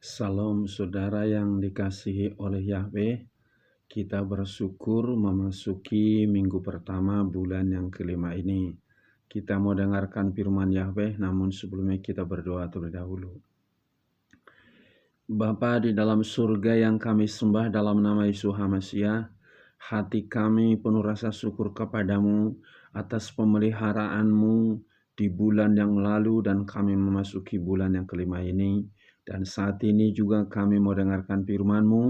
Salam saudara yang dikasihi oleh Yahweh, kita bersyukur memasuki minggu pertama bulan yang kelima ini. Kita mau dengarkan firman Yahweh, namun sebelumnya kita berdoa terlebih dahulu. Bapa di dalam surga yang kami sembah dalam nama Yesus HaMasiah, hati kami penuh rasa syukur kepadamu atas pemeliharaanmu di bulan yang lalu dan kami memasuki bulan yang kelima ini. Dan saat ini juga kami mau dengarkan firman-Mu,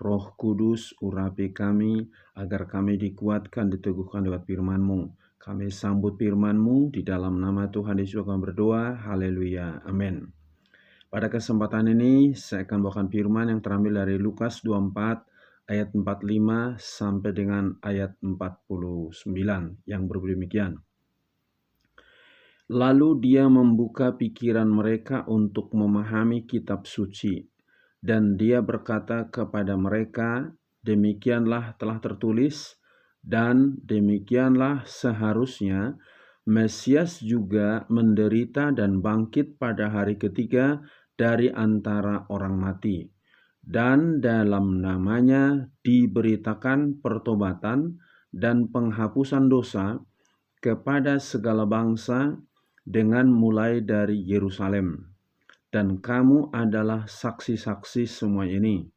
Roh Kudus urapi kami agar kami dikuatkan, diteguhkan lewat firman-Mu. Kami sambut firman-Mu di dalam nama Tuhan Yesus kami berdoa, haleluya, amin. Pada kesempatan ini saya akan bawakan firman yang terambil dari Lukas 24 ayat 45 sampai dengan ayat 49 yang berbunyi demikian. Lalu dia membuka pikiran mereka untuk memahami kitab suci. Dan dia berkata kepada mereka, demikianlah telah tertulis, dan demikianlah seharusnya Mesias juga menderita dan bangkit pada hari ketiga dari antara orang mati. Dan dalam namanya diberitakan pertobatan dan penghapusan dosa kepada segala bangsa, dengan mulai dari Yerusalem. Dan kamu adalah saksi-saksi semua ini.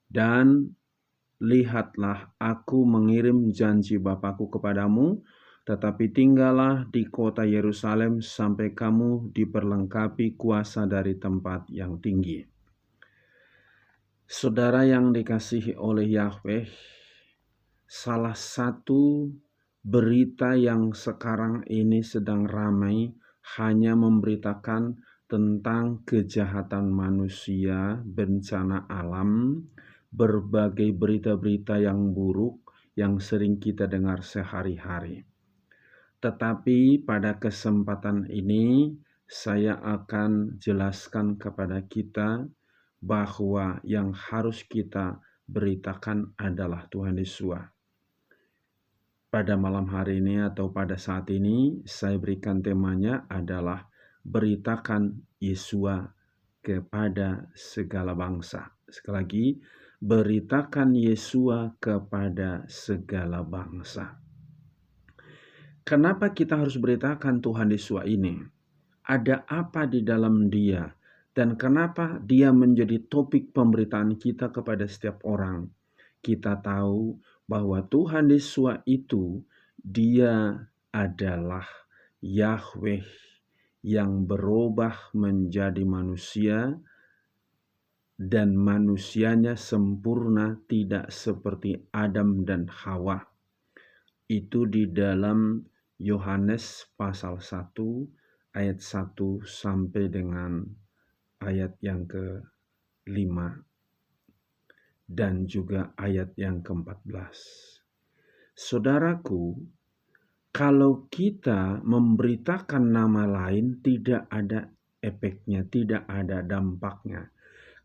Dan lihatlah, aku mengirim janji Bapakku kepadamu, tetapi tinggallah di kota Yerusalem sampai kamu diperlengkapi kuasa dari tempat yang tinggi. Saudara yang dikasihi oleh Yahweh, salah satu berita yang sekarang ini sedang ramai hanya memberitakan tentang kejahatan manusia, bencana alam, berbagai berita-berita yang buruk yang sering kita dengar sehari-hari. Tetapi pada kesempatan ini saya akan jelaskan kepada kita bahwa yang harus kita beritakan adalah Tuhan Yesus. Pada malam hari ini atau pada saat ini saya berikan temanya adalah beritakan Yesus kepada segala bangsa. Sekali lagi, beritakan Yesus kepada segala bangsa. Kenapa kita harus beritakan Tuhan Yesus ini? Ada apa di dalam Dia? Dan kenapa Dia menjadi topik pemberitaan kita kepada setiap orang? Kita tahu bahwa Tuhan Yesus itu Dia adalah Yahweh yang berubah menjadi manusia, dan manusianya sempurna, tidak seperti Adam dan Hawa. Itu di dalam Yohanes pasal 1 ayat 1 sampai dengan ayat yang ke-5 dan juga ayat yang ke-14. Saudaraku, kalau kita memberitakan nama lain tidak ada efeknya, tidak ada dampaknya.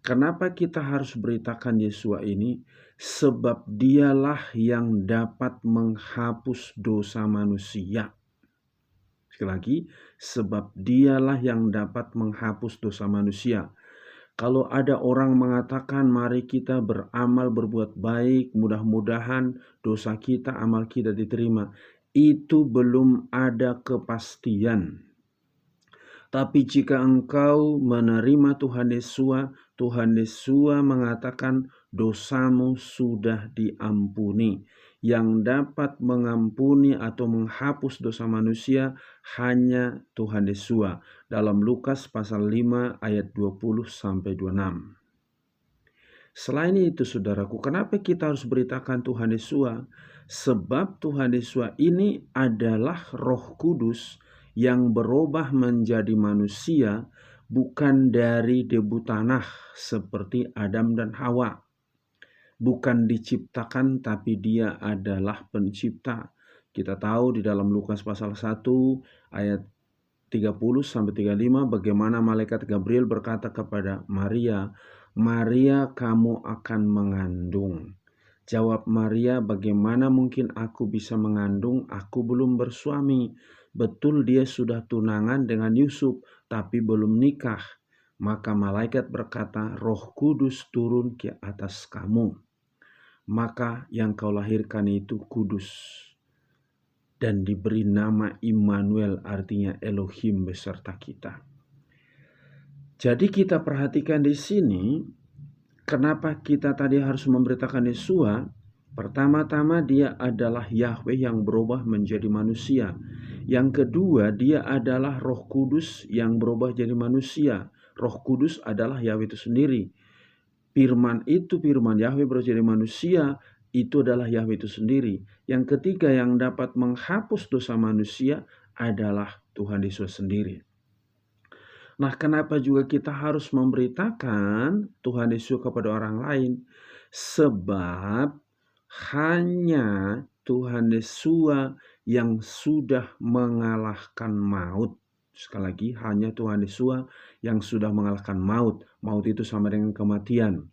Kenapa kita harus beritakan Yesus ini? Sebab dialah yang dapat menghapus dosa manusia. Sekali lagi, sebab dialah yang dapat menghapus dosa manusia. Kalau ada orang mengatakan mari kita beramal berbuat baik, mudah-mudahan dosa kita, amal kita diterima, itu belum ada kepastian. Tapi jika engkau menerima Tuhan Yesus mengatakan dosamu sudah diampuni. Yang dapat mengampuni atau menghapus dosa manusia hanya Tuhan Yesus. Dalam Lukas pasal 5 ayat 20-26. Selain itu saudaraku, kenapa kita harus beritakan Tuhan Yesus? Sebab Tuhan Yesus ini adalah Roh Kudus yang berubah menjadi manusia, bukan dari debu tanah seperti Adam dan Hawa. Bukan diciptakan, tapi dia adalah pencipta. Kita tahu di dalam Lukas pasal 1 ayat 30-35 bagaimana malaikat Gabriel berkata kepada Maria, "Maria, kamu akan mengandung." Jawab Maria, "Bagaimana mungkin aku bisa mengandung? Aku belum bersuami." Betul dia sudah tunangan dengan Yusuf, tapi belum nikah. Maka malaikat berkata, Roh Kudus turun ke atas kamu. Maka yang kau lahirkan itu kudus. Dan diberi nama Immanuel, artinya Elohim beserta kita. Jadi kita perhatikan di sini, kenapa kita tadi harus memberitakan Yesua? Pertama-tama dia adalah Yahweh yang berubah menjadi manusia. Yang kedua, dia adalah Roh Kudus yang berubah jadi manusia. Roh Kudus adalah Yahweh itu sendiri. Firman Yahweh berubah jadi manusia, itu adalah Yahweh itu sendiri. Yang ketiga yang dapat menghapus dosa manusia adalah Tuhan Yesus sendiri. Nah, kenapa juga kita harus memberitakan Tuhan Yesus kepada orang lain? Sebab hanya Tuhan Yesus yang sudah mengalahkan maut. Sekali lagi, hanya Tuhan Yesus yang sudah mengalahkan maut. Maut itu sama dengan kematian.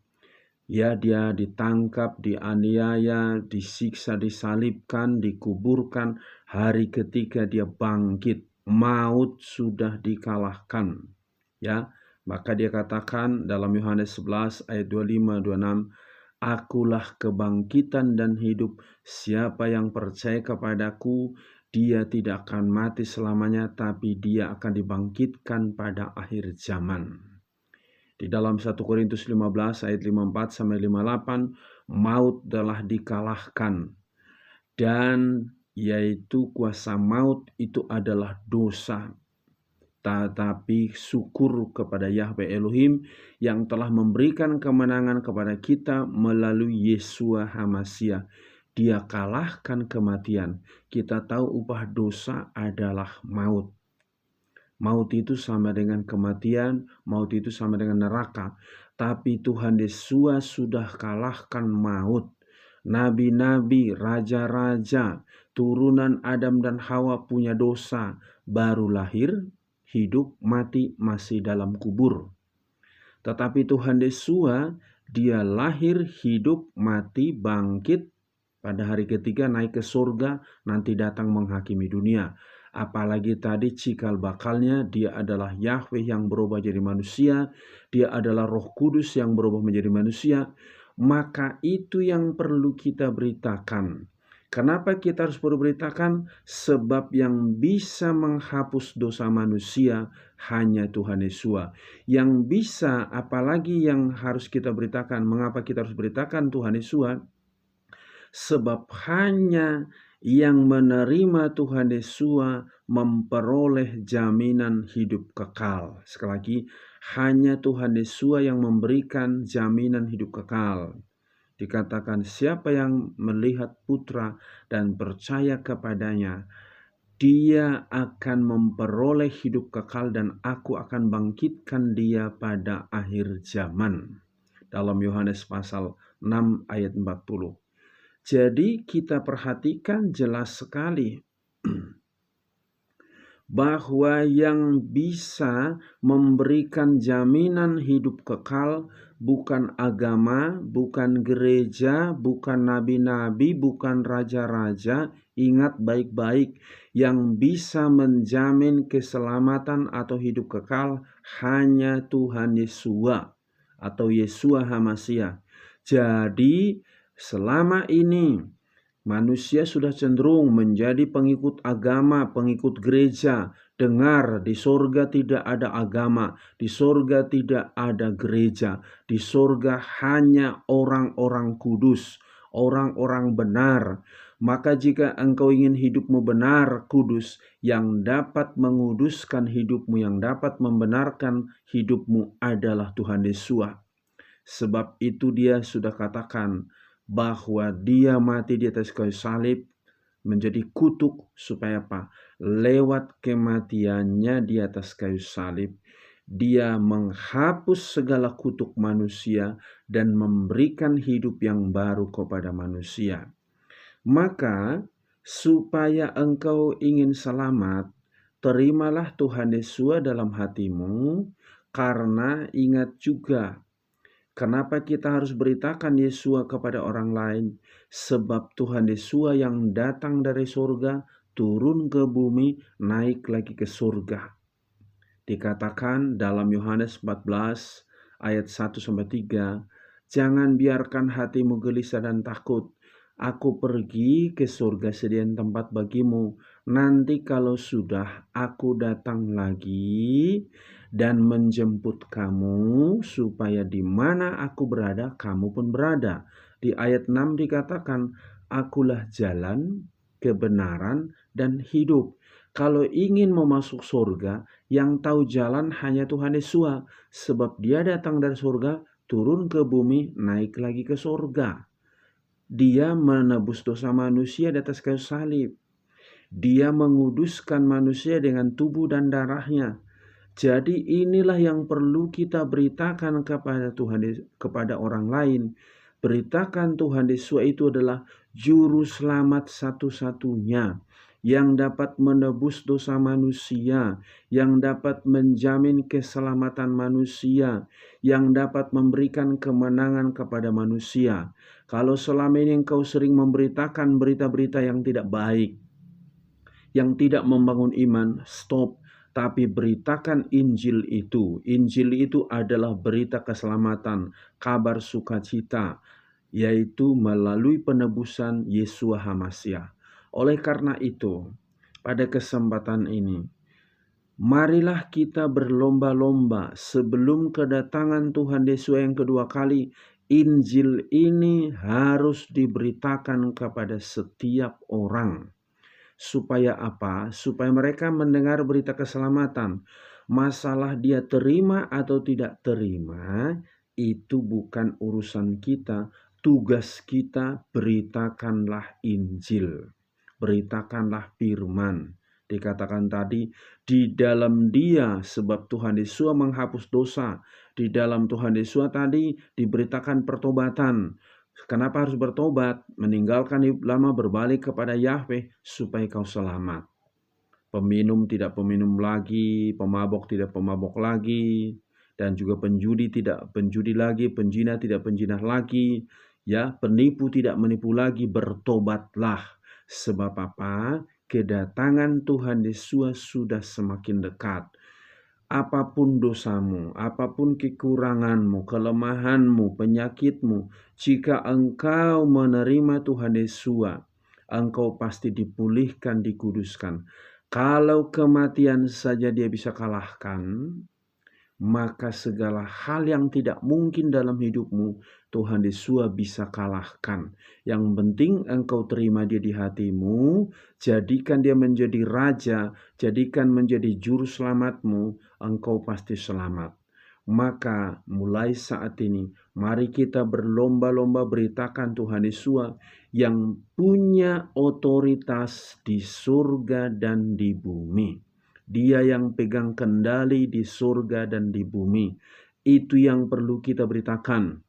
Ya, dia ditangkap, dianiaya, disiksa, disalibkan, dikuburkan. Hari ketiga dia bangkit. Maut sudah dikalahkan. Ya, maka dia katakan dalam Yohanes 11 ayat 25-26, Akulah kebangkitan dan hidup. Siapa yang percaya kepadaku, dia tidak akan mati selamanya, tapi dia akan dibangkitkan pada akhir zaman. Di dalam 1 Korintus 15 ayat 54-58, maut telah dikalahkan. Dan yaitu kuasa maut itu adalah dosa. Tetapi syukur kepada Yahweh Elohim yang telah memberikan kemenangan kepada kita melalui Yesua HaMasiah. Dia kalahkan kematian. Kita tahu upah dosa adalah maut. Maut itu sama dengan kematian, maut itu sama dengan neraka. Tapi Tuhan Yesus sudah kalahkan maut. Nabi-nabi, raja-raja, turunan Adam dan Hawa punya dosa, baru lahir, hidup, mati, masih dalam kubur. Tetapi Tuhan Yesus, dia lahir, hidup, mati, bangkit, pada hari ketiga naik ke surga, nanti datang menghakimi dunia. Apalagi tadi cikal bakalnya dia adalah Yahweh yang berubah jadi manusia, dia adalah Roh Kudus yang berubah menjadi manusia. Maka itu yang perlu kita beritakan. Kenapa kita harus berberitakan? Sebab yang bisa menghapus dosa manusia hanya Tuhan Yesus. Yang bisa, apalagi yang harus kita beritakan. Mengapa kita harus beritakan Tuhan Yesus? Sebab hanya yang menerima Tuhan Yesus memperoleh jaminan hidup kekal. Sekali lagi, hanya Tuhan Yesus yang memberikan jaminan hidup kekal. Dikatakan siapa yang melihat Putra dan percaya kepadanya, dia akan memperoleh hidup kekal dan aku akan bangkitkan dia pada akhir zaman. Dalam Yohanes pasal 6 ayat 40. Jadi kita perhatikan jelas sekali bahwa yang bisa memberikan jaminan hidup kekal bukan agama, bukan gereja, bukan nabi-nabi, bukan raja-raja. Ingat baik-baik, yang bisa menjamin keselamatan atau hidup kekal hanya Tuhan Yesus atau Yesua HaMasiah. Jadi selama ini manusia sudah cenderung menjadi pengikut agama, pengikut gereja. Dengar, di sorga tidak ada agama, di sorga tidak ada gereja, di sorga hanya orang-orang kudus, orang-orang benar. Maka jika engkau ingin hidupmu benar, kudus, yang dapat menguduskan hidupmu, yang dapat membenarkan hidupmu adalah Tuhan Yesus. Sebab itu dia sudah katakan, bahwa dia mati di atas kayu salib menjadi kutuk supaya apa? Lewat kematiannya di atas kayu salib, dia menghapus segala kutuk manusia dan memberikan hidup yang baru kepada manusia. Maka supaya engkau ingin selamat, terimalah Tuhan Yesus dalam hatimu, karena ingat juga, kenapa kita harus beritakan Yesus kepada orang lain? Sebab Tuhan Yesus yang datang dari surga, turun ke bumi, naik lagi ke surga. Dikatakan dalam Yohanes 14 ayat 1-3, "Jangan biarkan hatimu gelisah dan takut. Aku pergi ke surga sediain tempat bagimu. Nanti kalau sudah, aku datang lagi dan menjemput kamu supaya di mana aku berada, kamu pun berada." Di ayat 6 dikatakan, "Akulah jalan, kebenaran, dan hidup. Kalau ingin memasuk surga, yang tahu jalan hanya Tuhan Yesus, sebab Dia datang dari surga, turun ke bumi, naik lagi ke surga. Dia menebus dosa manusia di atas kayu salib. Dia menguduskan manusia dengan tubuh dan darahnya. Jadi inilah yang perlu kita beritakan kepada kepada orang lain. Beritakan Tuhan Yesus itu adalah juru selamat satu-satunya yang dapat menebus dosa manusia, yang dapat menjamin keselamatan manusia, yang dapat memberikan kemenangan kepada manusia. Kalau selama ini engkau sering memberitakan berita-berita yang tidak baik, yang tidak membangun iman, stop. Tapi beritakan Injil itu. Injil itu adalah berita keselamatan, kabar sukacita, yaitu melalui penebusan Yeshua HaMasyiah. Oleh karena itu, pada kesempatan ini, marilah kita berlomba-lomba sebelum kedatangan Tuhan Yesus yang kedua kali. Injil ini harus diberitakan kepada setiap orang. Supaya apa? Supaya mereka mendengar berita keselamatan. Masalah dia terima atau tidak terima, itu bukan urusan kita. Tugas kita, beritakanlah Injil. Beritakanlah firman. Dikatakan tadi, di dalam Dia, sebab Tuhan Yesus menghapus dosa. Di dalam Tuhan Yesus tadi diberitakan pertobatan. Kenapa harus bertobat? Meninggalkan hidup lama, berbalik kepada Yahweh supaya kau selamat. Peminum tidak peminum lagi, pemabok tidak pemabok lagi, dan juga penjudi tidak penjudi lagi, penjina tidak penjina lagi, ya, penipu tidak menipu lagi. Bertobatlah. Sebab apa? Kedatangan Tuhan Yesus sudah semakin dekat. Apapun dosamu, apapun kekuranganmu, kelemahanmu, penyakitmu, jika engkau menerima Tuhan Yesus, engkau pasti dipulihkan, dikuduskan. Kalau kematian saja Dia bisa kalahkan, maka segala hal yang tidak mungkin dalam hidupmu, Tuhan Yesus bisa kalahkan. Yang penting engkau terima Dia di hatimu, jadikan Dia menjadi Raja, jadikan menjadi juru selamatmu, engkau pasti selamat. Maka mulai saat ini, mari kita berlomba-lomba beritakan Tuhan Yesus yang punya otoritas di surga dan di bumi. Dia yang pegang kendali di surga dan di bumi. Itu yang perlu kita beritakan.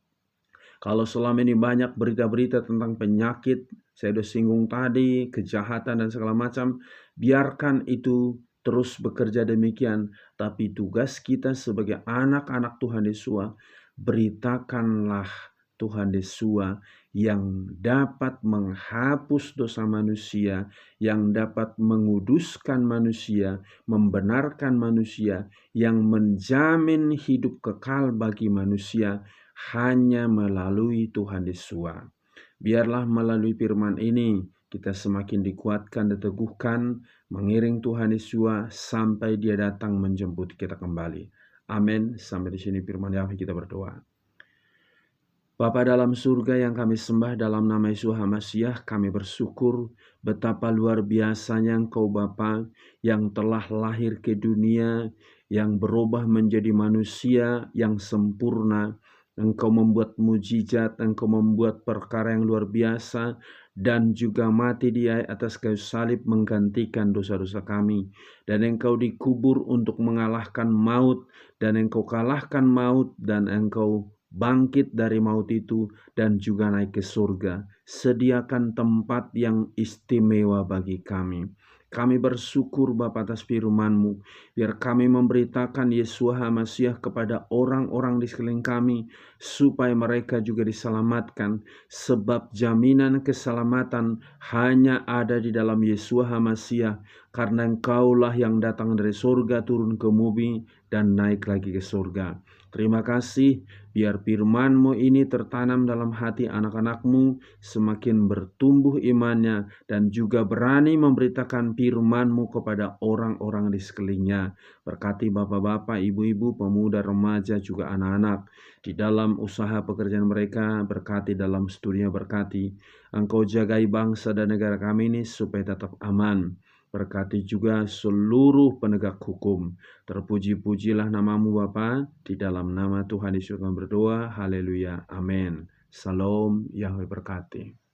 Kalau selama ini banyak berita-berita tentang penyakit, saya sudah singgung tadi, kejahatan dan segala macam, biarkan itu terus bekerja demikian. Tapi tugas kita sebagai anak-anak Tuhan Yesus, beritakanlah Tuhan Yesus yang dapat menghapus dosa manusia, yang dapat menguduskan manusia, membenarkan manusia, yang menjamin hidup kekal bagi manusia, hanya melalui Tuhan Yesus. Biarlah melalui firman ini kita semakin dikuatkan dan teguhkan, mengiring Tuhan Yesus sampai Dia datang menjemput kita kembali. Amin. Sampai di sini firman Yahweh, kita berdoa. Bapa dalam surga yang kami sembah, dalam nama Yesus HaMasyiah, kami bersyukur betapa luar biasanya Engkau Bapa yang telah lahir ke dunia, yang berubah menjadi manusia yang sempurna. Engkau membuat mujizat, Engkau membuat perkara yang luar biasa, dan juga mati di atas kayu salib menggantikan dosa-dosa kami. Dan Engkau dikubur untuk mengalahkan maut, dan Engkau kalahkan maut, dan Engkau bangkit dari maut itu dan juga naik ke surga. Sediakan tempat yang istimewa bagi kami. Kami bersyukur Bapa atas firman-Mu. Biar kami memberitakan Yesua HaMasiah kepada orang-orang di sekeliling kami, supaya mereka juga diselamatkan. Sebab jaminan keselamatan hanya ada di dalam Yesua HaMasiah, karena Engkaulah yang datang dari surga turun ke bumi dan naik lagi ke surga. Terima kasih, biar firman-Mu ini tertanam dalam hati anak-anak-Mu, semakin bertumbuh imannya, dan juga berani memberitakan firman-Mu kepada orang-orang di sekelilingnya. Berkati bapak-bapak, ibu-ibu, pemuda, remaja, juga anak-anak. Di dalam usaha pekerjaan mereka, berkati dalam studinya, berkati. Engkau jagai bangsa dan negara kami ini supaya tetap aman. Berkati juga seluruh penegak hukum. Terpuji-pujilah namamu Bapa, di dalam nama Tuhan Yesus kami berdoa, haleluya, amin. Salam, Yahweh berkati.